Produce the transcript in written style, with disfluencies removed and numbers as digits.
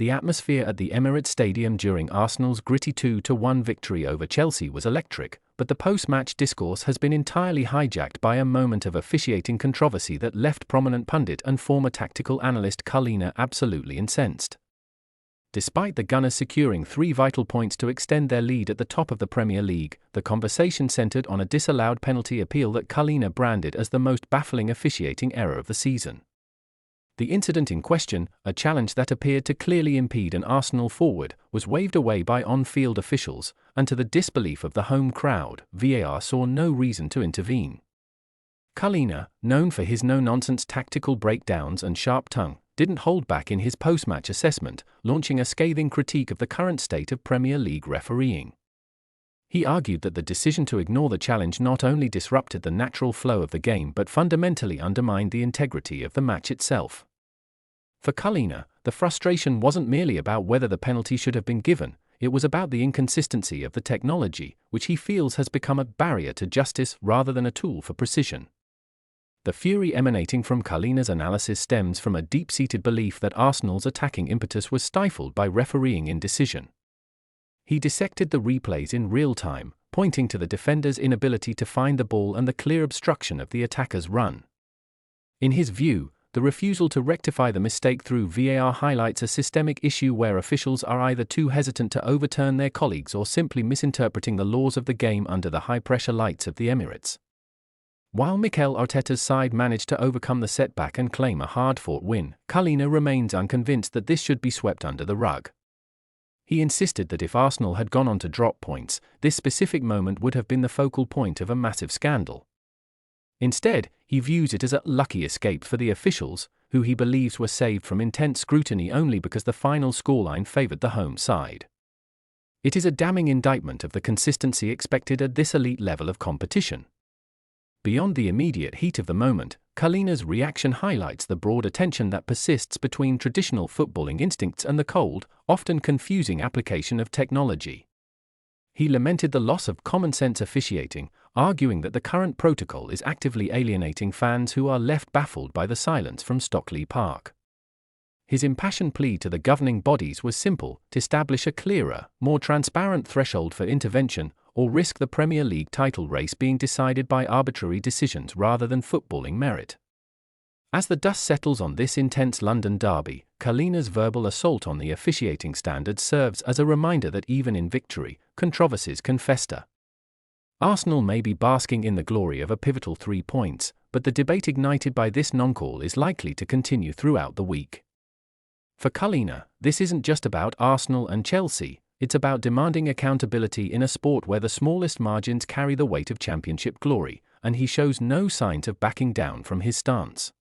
The atmosphere at the Emirates Stadium during Arsenal's gritty 2-1 victory over Chelsea was electric, but the post-match discourse has been entirely hijacked by a moment of officiating controversy that left prominent pundit and former tactical analyst Cullina absolutely incensed. Despite the Gunners securing 3 vital points to extend their lead at the top of the Premier League, the conversation centered on a disallowed penalty appeal that Cullina branded as the most baffling officiating error of the season. The incident in question, a challenge that appeared to clearly impede an Arsenal forward, was waved away by on-field officials, and to the disbelief of the home crowd, VAR saw no reason to intervene. Cullina, known for his no-nonsense tactical breakdowns and sharp tongue, didn't hold back in his post-match assessment, launching a scathing critique of the current state of Premier League refereeing. He argued that the decision to ignore the challenge not only disrupted the natural flow of the game but fundamentally undermined the integrity of the match itself. For Cullina, the frustration wasn't merely about whether the penalty should have been given, it was about the inconsistency of the technology, which he feels has become a barrier to justice rather than a tool for precision. The fury emanating from Cullina's analysis stems from a deep-seated belief that Arsenal's attacking impetus was stifled by refereeing indecision. He dissected the replays in real time, pointing to the defender's inability to find the ball and the clear obstruction of the attacker's run. In his view, the refusal to rectify the mistake through VAR highlights a systemic issue where officials are either too hesitant to overturn their colleagues or simply misinterpreting the laws of the game under the high-pressure lights of the Emirates. While Mikel Arteta's side managed to overcome the setback and claim a hard-fought win, Cullina remains unconvinced that this should be swept under the rug. He insisted that if Arsenal had gone on to drop points, this specific moment would have been the focal point of a massive scandal. Instead, he views it as a lucky escape for the officials, who he believes were saved from intense scrutiny only because the final scoreline favored the home side. It is a damning indictment of the consistency expected at this elite level of competition. Beyond the immediate heat of the moment, Cullina's reaction highlights the broader tension that persists between traditional footballing instincts and the cold, often confusing application of technology. He lamented the loss of common-sense officiating, arguing that the current protocol is actively alienating fans who are left baffled by the silence from Stockley Park. His impassioned plea to the governing bodies was simple: to establish a clearer, more transparent threshold for intervention, or risk the Premier League title race being decided by arbitrary decisions rather than footballing merit. As the dust settles on this intense London derby, Cullina's verbal assault on the officiating standards serves as a reminder that even in victory, controversies can fester. Arsenal may be basking in the glory of a pivotal 3 points, but the debate ignited by this non-call is likely to continue throughout the week. For Cullina, this isn't just about Arsenal and Chelsea, it's about demanding accountability in a sport where the smallest margins carry the weight of championship glory, and he shows no signs of backing down from his stance.